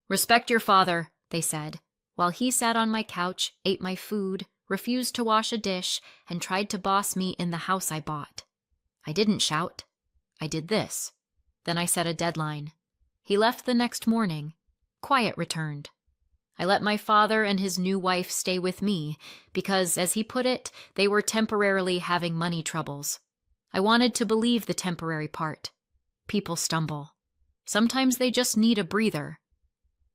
Respect your father, they said, while he sat on my couch, ate my food, refused to wash a dish, and tried to boss me in the house I bought. I didn't shout. I did this. Then I set a deadline. He left the next morning. Quiet returned. I let my father and his new wife stay with me because, as he put it, they were temporarily having money troubles. I wanted to believe the temporary part. People stumble. Sometimes they just need a breather.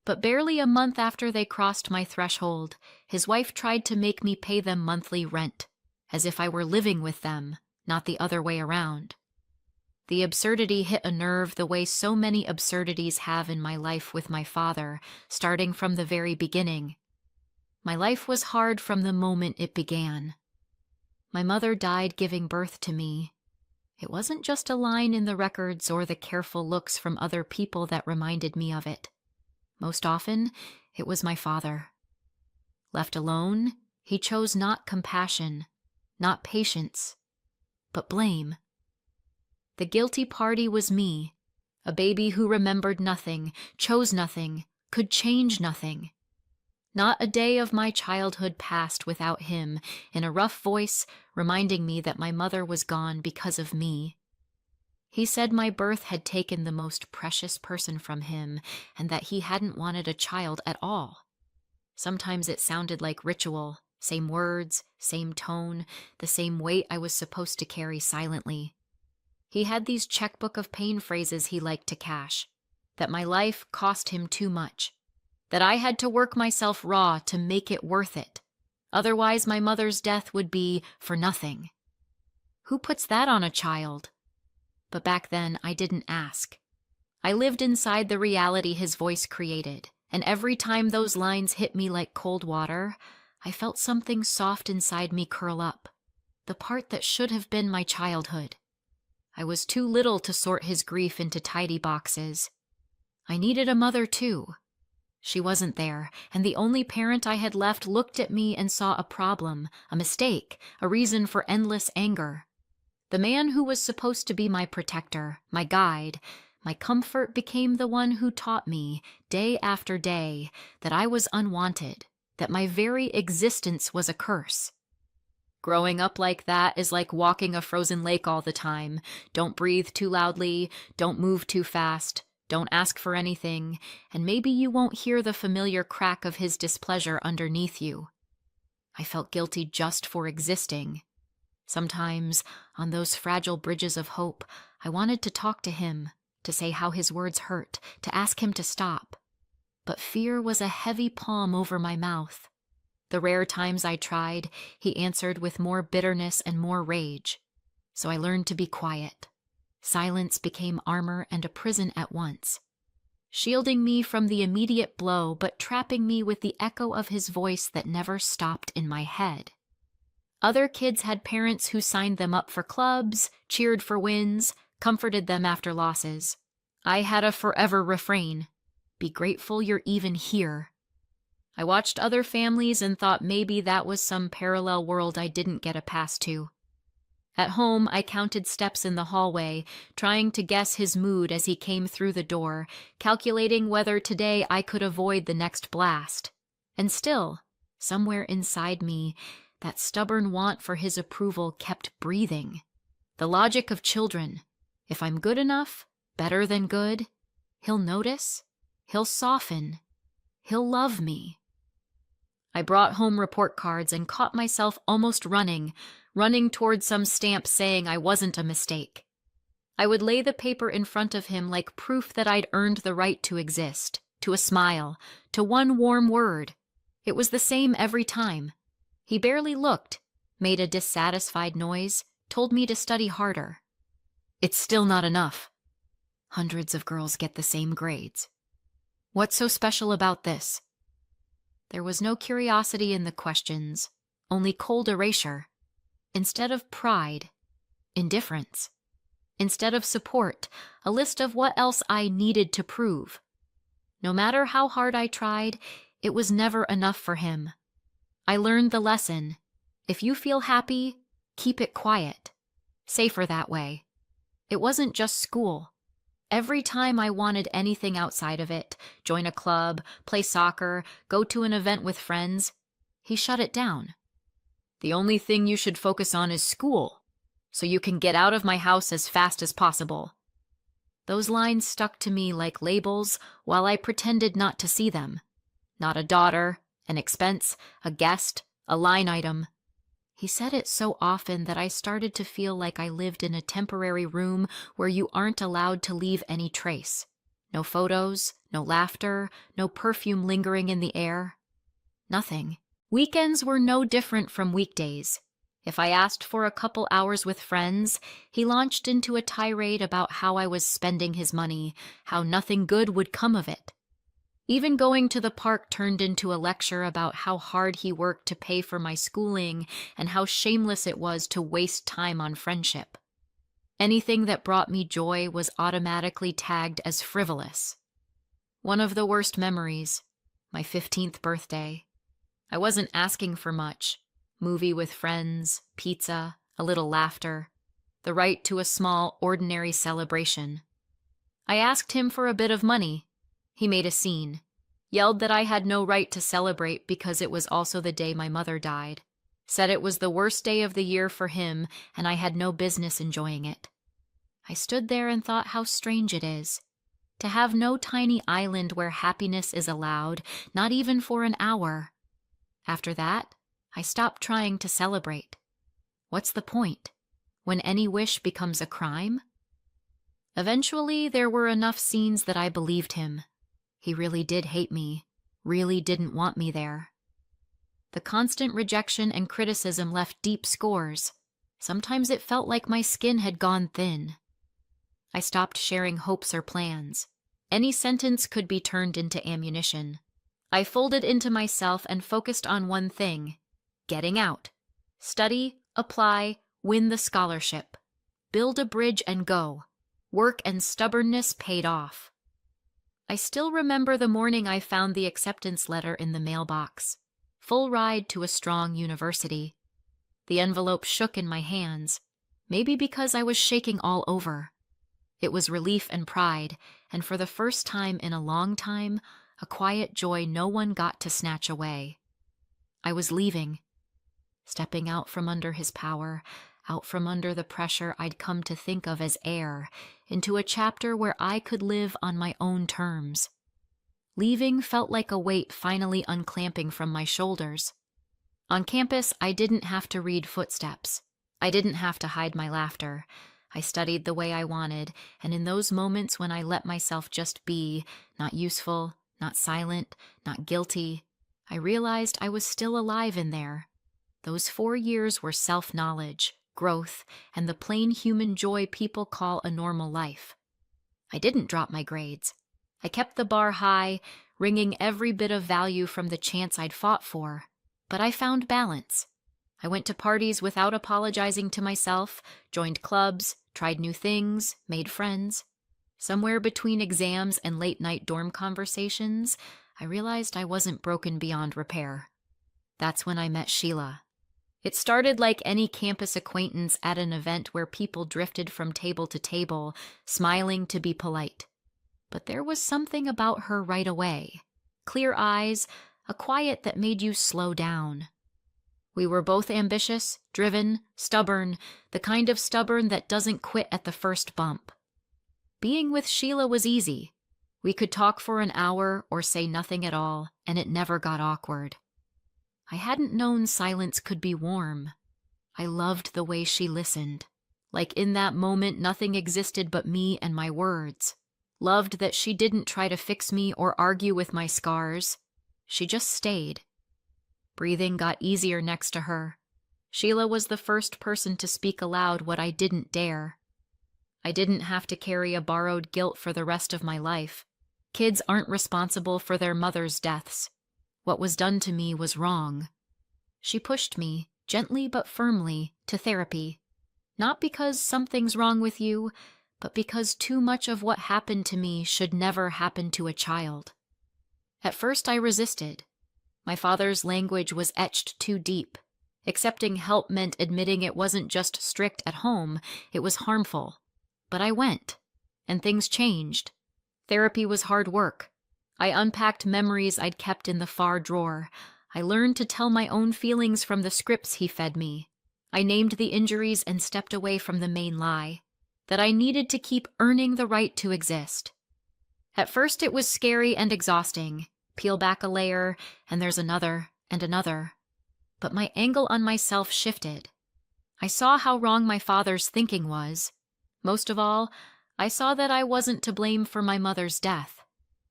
But barely a month after they crossed my threshold, his wife tried to make me pay them monthly rent, as if I were living with them, not the other way around. The absurdity hit a nerve the way so many absurdities have in my life with my father, starting from the very beginning. My life was hard from the moment it began. My mother died giving birth to me. It wasn't just a line in the records or the careful looks from other people that reminded me of it. Most often, it was my father. Left alone, he chose not compassion, not patience, but blame. The guilty party was me, a baby who remembered nothing, chose nothing, could change nothing. Not a day of my childhood passed without him, in a rough voice, reminding me that my mother was gone because of me. He said my birth had taken the most precious person from him, and that he hadn't wanted a child at all. Sometimes it sounded like ritual, same words, same tone, the same weight I was supposed to carry silently. He had these checkbook of pain phrases he liked to cash, that my life cost him too much, that I had to work myself raw to make it worth it. Otherwise, my mother's death would be for nothing. Who puts that on a child? But back then, I didn't ask. I lived inside the reality his voice created, and every time those lines hit me like cold water, I felt something soft inside me curl up, the part that should have been my childhood. I was too little to sort his grief into tidy boxes. I needed a mother, too. She wasn't there, and the only parent I had left looked at me and saw a problem, a mistake, a reason for endless anger. The man who was supposed to be my protector, my guide, my comfort became the one who taught me, day after day, that I was unwanted, that my very existence was a curse. Growing up like that is like walking a frozen lake all the time. Don't breathe too loudly, don't move too fast, don't ask for anything, and maybe you won't hear the familiar crack of his displeasure underneath you. I felt guilty just for existing. Sometimes, on those fragile bridges of hope, I wanted to talk to him, to say how his words hurt, to ask him to stop. But fear was a heavy palm over my mouth. The rare times I tried, he answered with more bitterness and more rage. So I learned to be quiet. Silence became armor and a prison at once, shielding me from the immediate blow, but trapping me with the echo of his voice that never stopped in my head. Other kids had parents who signed them up for clubs, cheered for wins, comforted them after losses. I had a forever refrain: be grateful you're even here. I watched other families and thought maybe that was some parallel world I didn't get a pass to. At home, I counted steps in the hallway, trying to guess his mood as he came through the door, calculating whether today I could avoid the next blast. And still, somewhere inside me, that stubborn want for his approval kept breathing. The logic of children. If I'm good enough, better than good, he'll notice, he'll soften, he'll love me. I brought home report cards and caught myself almost running towards some stamp saying I wasn't a mistake. I would lay the paper in front of him like proof that I'd earned the right to exist, to a smile, to one warm word. It was the same every time. He barely looked, made a dissatisfied noise, told me to study harder. It's still not enough. Hundreds of girls get the same grades. What's so special about this? There was no curiosity in the questions, only cold erasure. Instead of pride, indifference. Instead of support, a list of what else I needed to prove. No matter how hard I tried, it was never enough for him. I learned the lesson. If you feel happy, keep it quiet. Safer that way. It wasn't just school. Every time I wanted anything outside of it, join a club, play soccer, go to an event with friends, he shut it down. The only thing you should focus on is school, so you can get out of my house as fast as possible. Those lines stuck to me like labels while I pretended not to see them. Not a daughter, an expense, a guest, a line item. He said it so often that I started to feel like I lived in a temporary room where you aren't allowed to leave any trace. No photos, no laughter, no perfume lingering in the air. Nothing. Weekends were no different from weekdays. If I asked for a couple hours with friends, he launched into a tirade about how I was spending his money, how nothing good would come of it. Even going to the park turned into a lecture about how hard he worked to pay for my schooling and how shameless it was to waste time on friendship. Anything that brought me joy was automatically tagged as frivolous. One of the worst memories, my 15th birthday. I wasn't asking for much. Movie with friends, pizza, a little laughter, the right to a small, ordinary celebration. I asked him for a bit of money. He made a scene, yelled that I had no right to celebrate because it was also the day my mother died, said it was the worst day of the year for him and I had no business enjoying it. I stood there and thought how strange it is to have no tiny island where happiness is allowed, not even for an hour. After that, I stopped trying to celebrate. What's the point? When any wish becomes a crime? Eventually, there were enough scenes that I believed him. He really did hate me, really didn't want me there. The constant rejection and criticism left deep scores. Sometimes it felt like my skin had gone thin. I stopped sharing hopes or plans. Any sentence could be turned into ammunition. I folded into myself and focused on one thing: getting out. Study, apply, win the scholarship. Build a bridge and go. Work and stubbornness paid off. I still remember the morning I found the acceptance letter in the mailbox. Full ride to a strong university. The envelope shook in my hands, maybe because I was shaking all over. It was relief and pride, and for the first time in a long time, a quiet joy no one got to snatch away. I was leaving, stepping out from under his power, out from under the pressure I'd come to think of as air, into a chapter where I could live on my own terms. Leaving felt like a weight finally unclamping from my shoulders. On campus, I didn't have to read footsteps. I didn't have to hide my laughter. I studied the way I wanted, and in those moments when I let myself just be, not useful, not silent, not guilty, I realized I was still alive in there. Those 4 years were self-knowledge, growth, and the plain human joy people call a normal life. I didn't drop my grades. I kept the bar high, wringing every bit of value from the chance I'd fought for. But I found balance. I went to parties without apologizing to myself, joined clubs, tried new things, made friends. Somewhere between exams and late-night dorm conversations, I realized I wasn't broken beyond repair. That's when I met Sheila. It started like any campus acquaintance at an event where people drifted from table to table, smiling to be polite. But there was something about her right away. Clear eyes, a quiet that made you slow down. We were both ambitious, driven, stubborn, the kind of stubborn that doesn't quit at the first bump. Being with Sheila was easy. We could talk for an hour or say nothing at all, and it never got awkward. I hadn't known silence could be warm. I loved the way she listened. Like in that moment, nothing existed but me and my words. Loved that she didn't try to fix me or argue with my scars. She just stayed. Breathing got easier next to her. Sheila was the first person to speak aloud what I didn't dare. I didn't have to carry a borrowed guilt for the rest of my life. Kids aren't responsible for their mother's deaths. What was done to me was wrong. She pushed me, gently but firmly, to therapy. Not because something's wrong with you, but because too much of what happened to me should never happen to a child. At first I resisted. My father's language was etched too deep. Accepting help meant admitting it wasn't just strict at home, it was harmful. But I went. and things changed. Therapy was hard work. I unpacked memories I'd kept in the far drawer. I learned to tell my own feelings from the scripts he fed me. I named the injuries and stepped away from the main lie, that I needed to keep earning the right to exist. At first it was scary and exhausting. Peel back a layer, and there's another and another. But my angle on myself shifted. I saw how wrong my father's thinking was. Most of all, I saw that I wasn't to blame for my mother's death.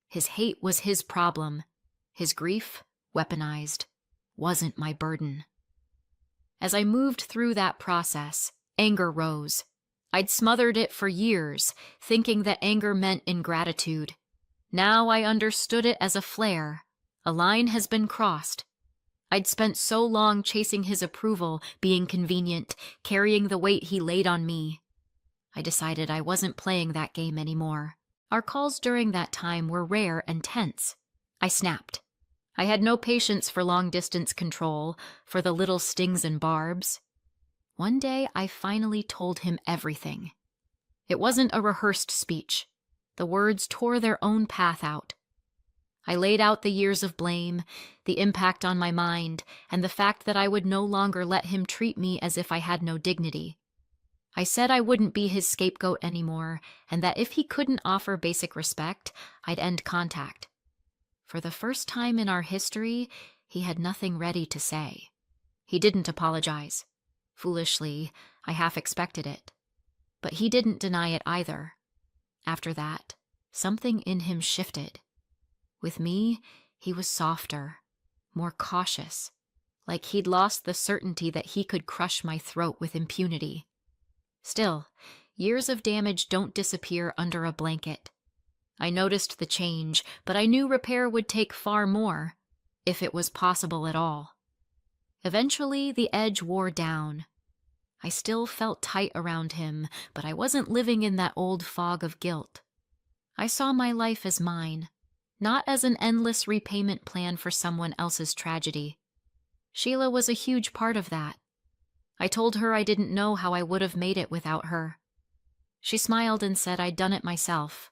His hate was his problem. His grief, weaponized, wasn't my burden. As I moved through that process, anger rose. I'd smothered it for years, thinking that anger meant ingratitude. Now I understood it as a flare. A line has been crossed. I'd spent so long chasing his approval, being convenient, carrying the weight he laid on me. I decided I wasn't playing that game anymore. Our calls during that time were rare and tense. I snapped. I had no patience for long-distance control, for the little stings and barbs. One day, I finally told him everything. It wasn't a rehearsed speech. The words tore their own path out. I laid out the years of blame, the impact on my mind, and the fact that I would no longer let him treat me as if I had no dignity. I said I wouldn't be his scapegoat anymore, and that if he couldn't offer basic respect, I'd end contact. For the first time in our history, he had nothing ready to say. He didn't apologize. Foolishly, I half expected it. But he didn't deny it either. After that, something in him shifted. With me, he was softer, more cautious, like he'd lost the certainty that he could crush my throat with impunity. Still, years of damage don't disappear under a blanket. I noticed the change, but I knew repair would take far more, if it was possible at all. Eventually, the edge wore down. I still felt tight around him, but I wasn't living in that old fog of guilt. I saw my life as mine, not as an endless repayment plan for someone else's tragedy. Sheila was a huge part of that. I told her I didn't know how I would have made it without her. She smiled and said I'd done it myself.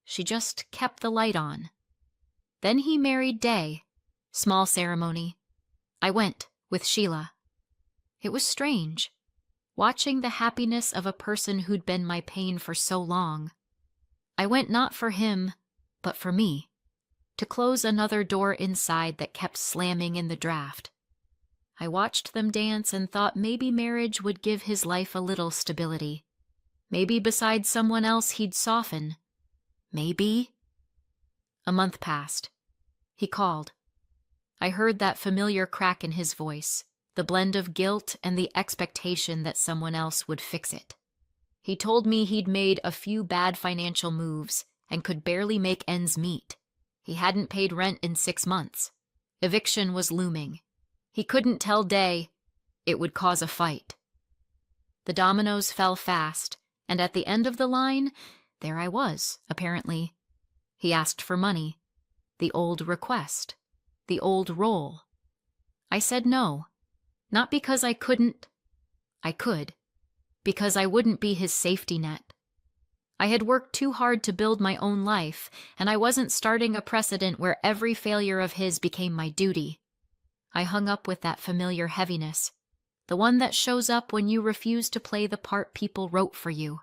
She just kept the light on. Then he married Day. Small ceremony. I went with Sheila. It was strange, watching the happiness of a person who'd been my pain for so long. I went not for him, but for me, to close another door inside that kept slamming in the draft. I watched them dance and thought maybe marriage would give his life a little stability. Maybe beside someone else he'd soften. Maybe. A month passed. He called. I heard that familiar crack in his voice, the blend of guilt and the expectation that someone else would fix it. He told me he'd made a few bad financial moves and could barely make ends meet. He hadn't paid rent in 6 months. Eviction was looming. He couldn't tell Day. It would cause a fight. The dominoes fell fast, and at the end of the line, there I was, apparently. He asked for money. The old request. The old role. I said no. Not because I couldn't. I could. Because I wouldn't be his safety net. I had worked too hard to build my own life, and I wasn't starting a precedent where every failure of his became my duty. I hung up with that familiar heaviness, the one that shows up when you refuse to play the part people wrote for you.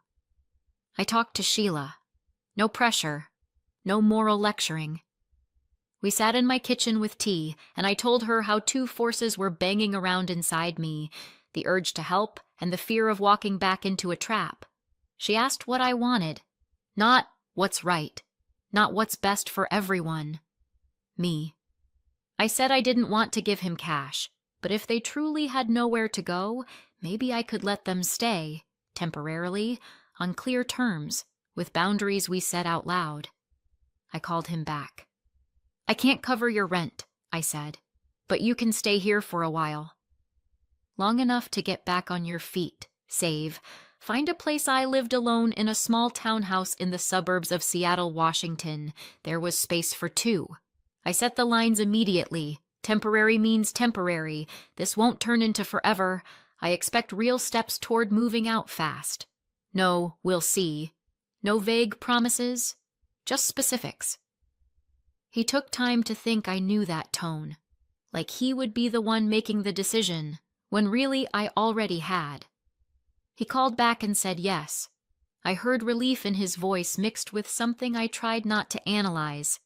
I talked to Sheila. No pressure. No moral lecturing. We sat in my kitchen with tea, and I told her how 2 forces were banging around inside me, the urge to help and the fear of walking back into a trap. She asked what I wanted. Not what's right. Not what's best for everyone. Me. I said I didn't want to give him cash, but if they truly had nowhere to go, maybe I could let them stay, temporarily, on clear terms, with boundaries we set out loud. I called him back. I can't cover your rent, I said, but you can stay here for a while. Long enough to get back on your feet, save, find a place. I lived alone in a small townhouse in the suburbs of Seattle, Washington. There was space for 2. I set the lines immediately. Temporary means temporary. This won't turn into forever. I expect real steps toward moving out fast. No, we'll see. No vague promises, just specifics. He took time to think I knew that tone, like he would be the one making the decision, when really I already had. He called back and said yes. I heard relief in his voice mixed with something I tried not to analyze.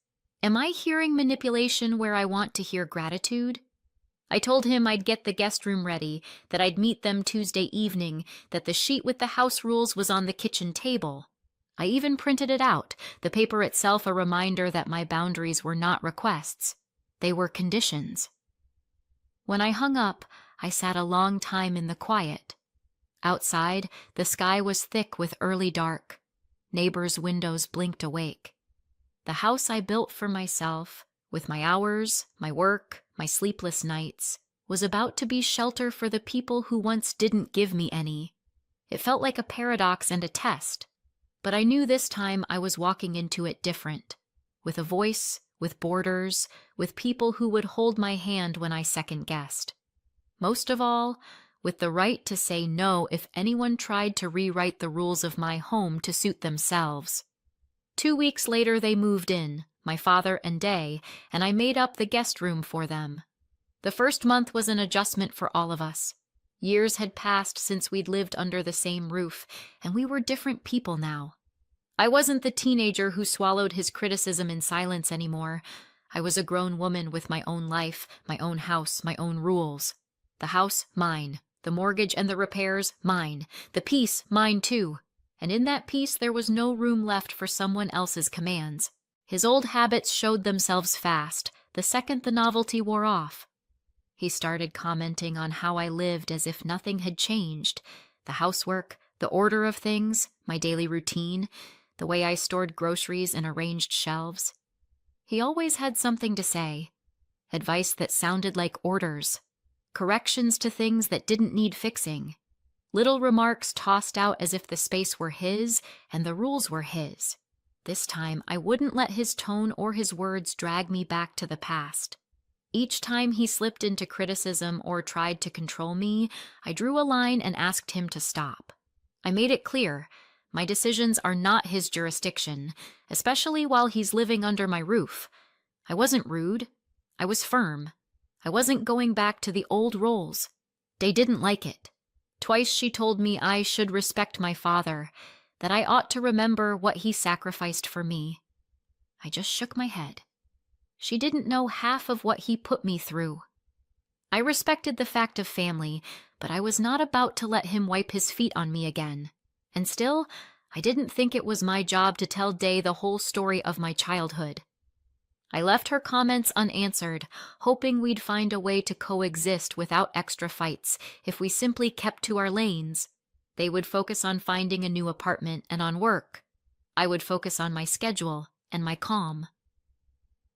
Am I hearing manipulation where I want to hear gratitude? I told him I'd get the guest room ready, that I'd meet them Tuesday evening, that the sheet with the house rules was on the kitchen table. I even printed it out, the paper itself a reminder that my boundaries were not requests. They were conditions. When I hung up, I sat a long time in the quiet. Outside, the sky was thick with early dark. Neighbors' windows blinked awake. The house I built for myself, with my hours, my work, my sleepless nights, was about to be shelter for the people who once didn't give me any. It felt like a paradox and a test, but I knew this time I was walking into it different, with a voice, with borders, with people who would hold my hand when I second-guessed. Most of all, with the right to say no if anyone tried to rewrite the rules of my home to suit themselves. 2 weeks later they moved in, my father and Day, and I made up the guest room for them. The first month was an adjustment for all of us. Years had passed since we'd lived under the same roof, and we were different people now. I wasn't the teenager who swallowed his criticism in silence anymore. I was a grown woman with my own life, my own house, my own rules. The house, mine. The mortgage and the repairs, mine. The peace, mine too. And in that peace there was no room left for someone else's commands. His old habits showed themselves fast, the second the novelty wore off. He started commenting on how I lived as if nothing had changed. The housework, the order of things, my daily routine, the way I stored groceries and arranged shelves. He always had something to say. Advice that sounded like orders. Corrections to things that didn't need fixing. Little remarks tossed out as if the space were his and the rules were his. This time, I wouldn't let his tone or his words drag me back to the past. Each time he slipped into criticism or tried to control me, I drew a line and asked him to stop. I made it clear, my decisions are not his jurisdiction, especially while he's living under my roof. I wasn't rude. I was firm. I wasn't going back to the old roles. They didn't like it. Twice she told me I should respect my father, that I ought to remember what he sacrificed for me. I just shook my head. She didn't know half of what he put me through. I respected the fact of family, but I was not about to let him wipe his feet on me again. And still, I didn't think it was my job to tell Day the whole story of my childhood. I left her comments unanswered, hoping we'd find a way to coexist without extra fights if we simply kept to our lanes. They would focus on finding a new apartment and on work. I would focus on my schedule and my calm.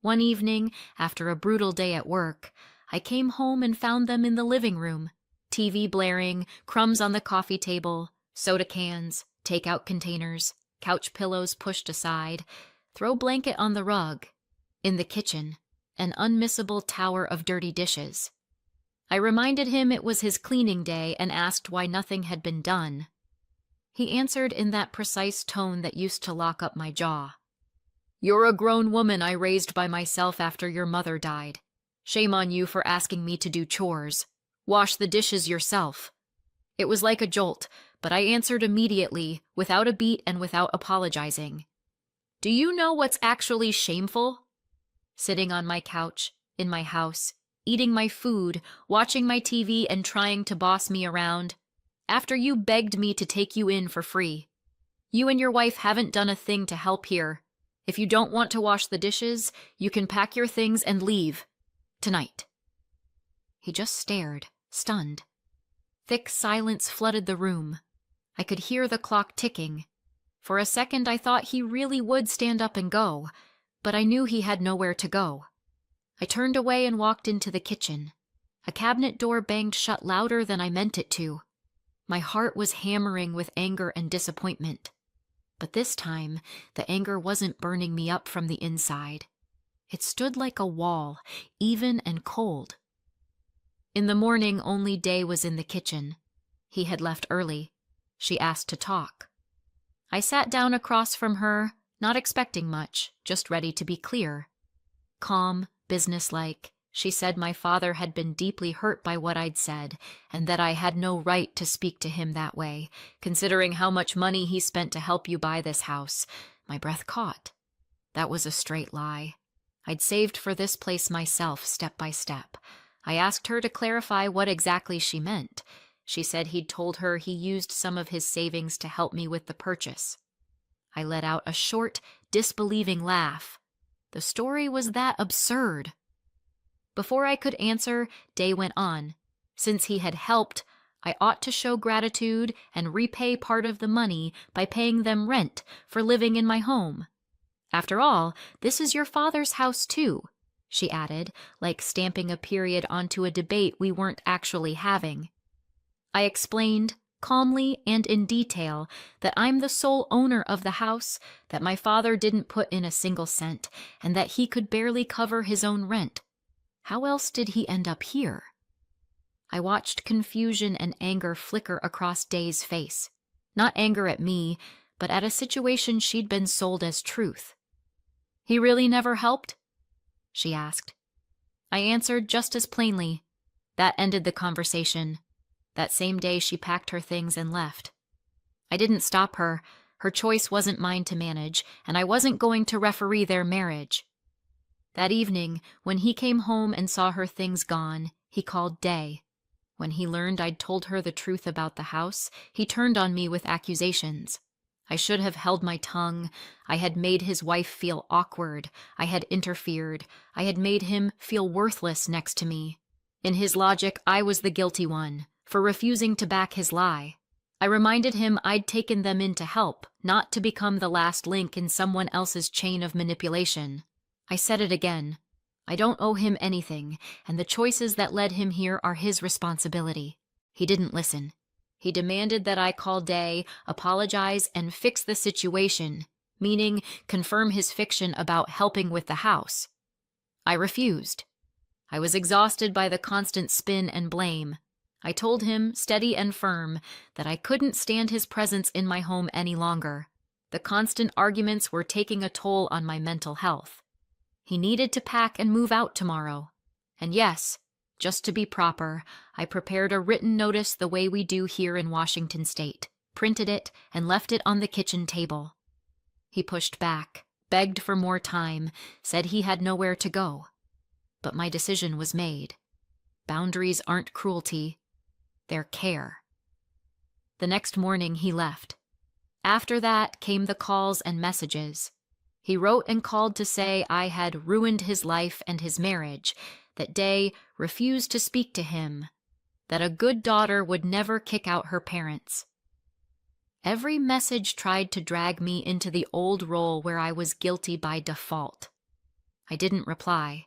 One evening, after a brutal day at work, I came home and found them in the living room, TV blaring, crumbs on the coffee table, soda cans, takeout containers, couch pillows pushed aside, throw blanket on the rug. In the kitchen, an unmissable tower of dirty dishes. I reminded him it was his cleaning day and asked why nothing had been done. He answered in that precise tone that used to lock up my jaw. "You're a grown woman I raised by myself after your mother died. Shame on you for asking me to do chores. Wash the dishes yourself." It was like a jolt, but I answered immediately, without a beat and without apologizing. "Do you know what's actually shameful?" Sitting on my couch, in my house, eating my food, watching my TV and trying to boss me around, after you begged me to take you in for free. You and your wife haven't done a thing to help here. If you don't want to wash the dishes, you can pack your things and leave. Tonight. He just stared, stunned. Thick silence flooded the room. I could hear the clock ticking. For a second I thought he really would stand up and go, but I knew he had nowhere to go. I turned away and walked into the kitchen. A cabinet door banged shut louder than I meant it to. My heart was hammering with anger and disappointment. But this time, the anger wasn't burning me up from the inside. It stood like a wall, even and cold. In the morning, only Day was in the kitchen. He had left early. She asked to talk. I sat down across from her, not expecting much, just ready to be clear. Calm, businesslike, she said my father had been deeply hurt by what I'd said, and that I had no right to speak to him that way, considering how much money he spent to help you buy this house. My breath caught. That was a straight lie. I'd saved for this place myself, step by step. I asked her to clarify what exactly she meant. She said he'd told her he used some of his savings to help me with the purchase. I let out a short, disbelieving laugh. The story was that absurd. Before I could answer, Day went on. Since he had helped, I ought to show gratitude and repay part of the money by paying them rent for living in my home. After all, this is your father's house too, she added, like stamping a period onto a debate we weren't actually having. I explained, calmly and in detail, that I'm the sole owner of the house, that my father didn't put in a single cent, and that he could barely cover his own rent. How else did he end up here? I watched confusion and anger flicker across Day's face. Not anger at me, but at a situation she'd been sold as truth. He really never helped? She asked. I answered just as plainly. That ended the conversation. That same day she packed her things and left. I didn't stop her. Her choice wasn't mine to manage, and I wasn't going to referee their marriage. That evening, when he came home and saw her things gone, he called Day. When he learned I'd told her the truth about the house, he turned on me with accusations. I should have held my tongue. I had made his wife feel awkward. I had interfered. I had made him feel worthless next to me. In his logic, I was the guilty one, for refusing to back his lie. I reminded him I'd taken them in to help, not to become the last link in someone else's chain of manipulation. I said it again. I don't owe him anything, and the choices that led him here are his responsibility. He didn't listen. He demanded that I call Day, apologize, and fix the situation, meaning confirm his fiction about helping with the house. I refused. I was exhausted by the constant spin and blame. I told him, steady and firm, that I couldn't stand his presence in my home any longer. The constant arguments were taking a toll on my mental health. He needed to pack and move out tomorrow. And yes, just to be proper, I prepared a written notice the way we do here in Washington State, printed it, and left it on the kitchen table. He pushed back, begged for more time, said he had nowhere to go. But my decision was made. Boundaries aren't cruelty, they're care. The next morning he left. After that came the calls and messages. He wrote and called to say I had ruined his life and his marriage, that Day refused to speak to him, that a good daughter would never kick out her parents. Every message tried to drag me into the old role where I was guilty by default. I didn't reply.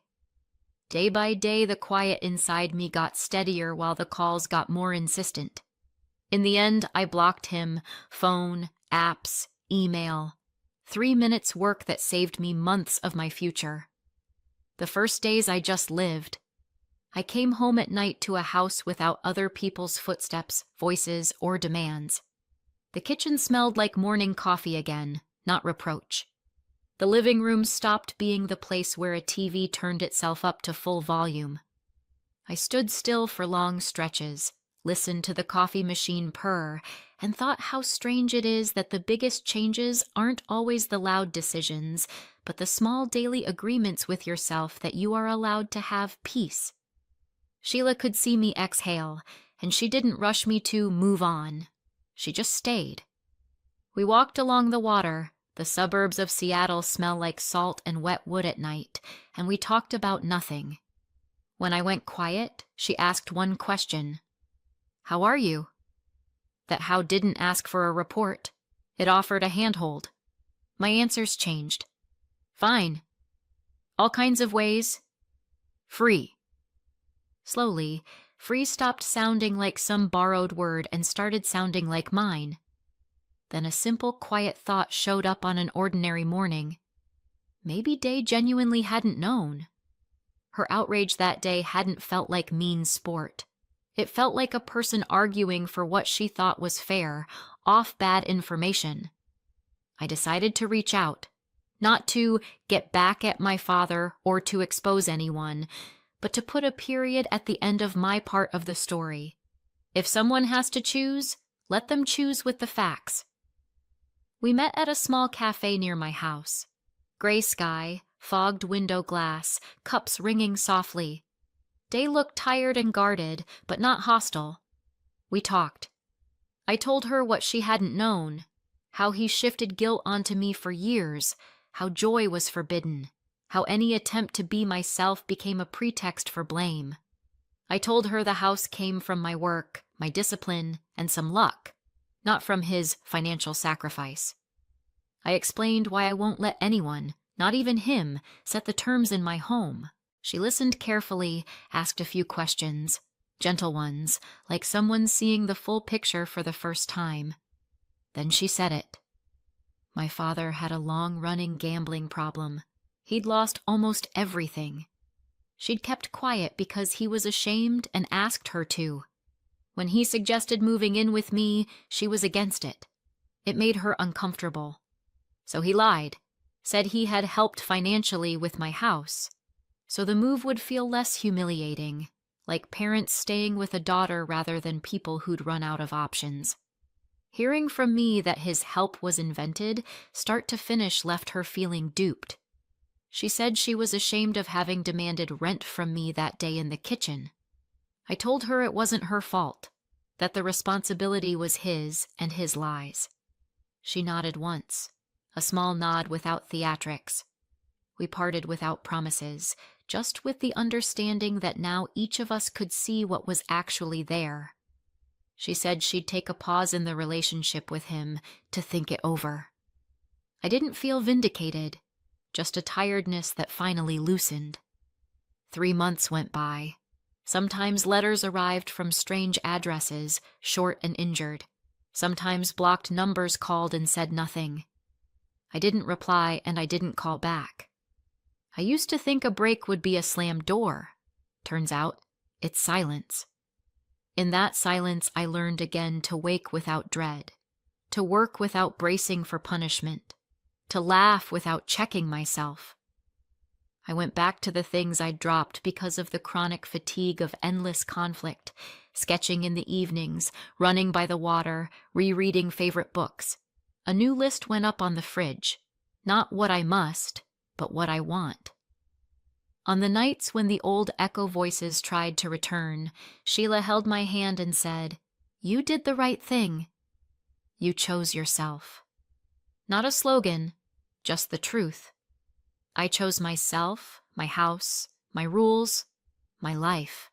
Day by day, the quiet inside me got steadier while the calls got more insistent. In the end, I blocked him, phone, apps, email. 3 minutes work that saved me months of my future. The first days I just lived. I came home at night to a house without other people's footsteps, voices, or demands. The kitchen smelled like morning coffee again, not reproach. The living room stopped being the place where a TV turned itself up to full volume. I stood still for long stretches, listened to the coffee machine purr, and thought how strange it is that the biggest changes aren't always the loud decisions, but the small daily agreements with yourself that you are allowed to have peace. Sheila could see me exhale, and she didn't rush me to move on. She just stayed. We walked along the water. The suburbs of Seattle smell like salt and wet wood at night, and we talked about nothing. When I went quiet, she asked one question. "How are you?" That how didn't ask for a report. It offered a handhold. My answers changed. Fine. All kinds of ways. Free. Slowly, free stopped sounding like some borrowed word and started sounding like mine. Then a simple, quiet thought showed up on an ordinary morning. Maybe Day genuinely hadn't known. Her outrage that day hadn't felt like mean sport. It felt like a person arguing for what she thought was fair, off bad information. I decided to reach out, not to get back at my father or to expose anyone, but to put a period at the end of my part of the story. If someone has to choose, let them choose with the facts. We met at a small cafe near my house. Gray sky, fogged window glass, cups ringing softly. Day looked tired and guarded, but not hostile. We talked. I told her what she hadn't known, how he shifted guilt onto me for years, how joy was forbidden, how any attempt to be myself became a pretext for blame. I told her the house came from my work, my discipline, and some luck, not from his financial sacrifice. I explained why I won't let anyone, not even him, set the terms in my home. She listened carefully, asked a few questions, gentle ones, like someone seeing the full picture for the first time. Then she said it. My father had a long-running gambling problem. He'd lost almost everything. She'd kept quiet because he was ashamed and asked her to. When he suggested moving in with me, she was against it. It made her uncomfortable. So he lied, said he had helped financially with my house, so the move would feel less humiliating, like parents staying with a daughter rather than people who'd run out of options. Hearing from me that his help was invented, start to finish left her feeling duped. She said she was ashamed of having demanded rent from me that day in the kitchen. I told her it wasn't her fault, that the responsibility was his and his lies. She nodded once, a small nod without theatrics. We parted without promises, just with the understanding that now each of us could see what was actually there. She said she'd take a pause in the relationship with him to think it over. I didn't feel vindicated, just a tiredness that finally loosened. 3 months went by. Sometimes letters arrived from strange addresses, short and injured. Sometimes blocked numbers called and said nothing. I didn't reply and I didn't call back. I used to think a break would be a slammed door. Turns out, it's silence. In that silence, I learned again to wake without dread, to work without bracing for punishment, to laugh without checking myself. I went back to the things I'd dropped because of the chronic fatigue of endless conflict, sketching in the evenings, running by the water, rereading favorite books. A new list went up on the fridge, not what I must, but what I want. On the nights when the old echo voices tried to return, Sheila held my hand and said, "You did the right thing. You chose yourself." Not a slogan, just the truth. I chose myself, my house, my rules, my life.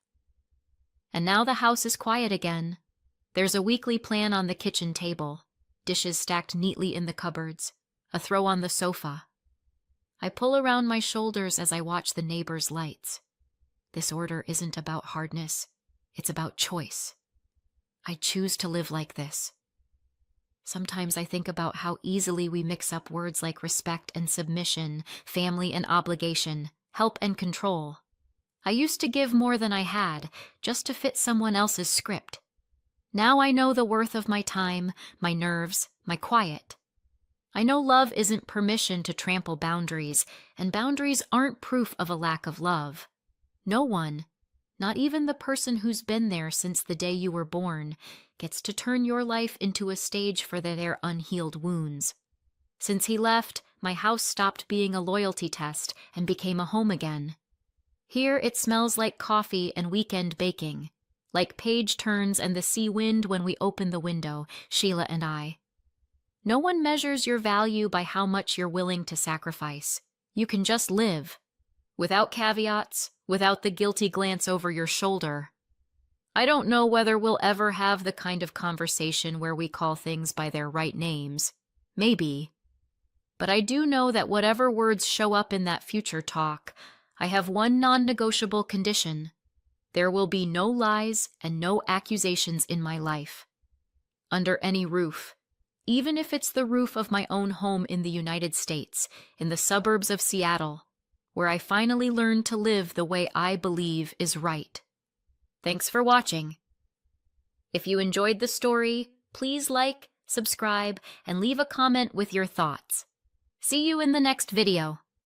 And now the house is quiet again. There's a weekly plan on the kitchen table, dishes stacked neatly in the cupboards, a throw on the sofa. I pull around my shoulders as I watch the neighbors' lights. This order isn't about hardness, it's about choice. I choose to live like this. Sometimes I think about how easily we mix up words like respect and submission, family and obligation, help and control. I used to give more than I had, just to fit someone else's script. Now I know the worth of my time, my nerves, my quiet. I know love isn't permission to trample boundaries, and boundaries aren't proof of a lack of love. No one, not even the person who's been there since the day you were born, gets to turn your life into a stage for their unhealed wounds. Since he left, my house stopped being a loyalty test and became a home again. Here it smells like coffee and weekend baking, like page turns and the sea wind when we open the window, Sheila and I. No one measures your value by how much you're willing to sacrifice. You can just live, without caveats, without the guilty glance over your shoulder. I don't know whether we'll ever have the kind of conversation where we call things by their right names. Maybe. But I do know that whatever words show up in that future talk, I have one non-negotiable condition. There will be no lies and no accusations in my life. Under any roof. Even if it's the roof of my own home in the United States, in the suburbs of Seattle, where I finally learned to live the way I believe is right. Thanks for watching. If you enjoyed the story, please like, subscribe, and leave a comment with your thoughts. See you in the next video.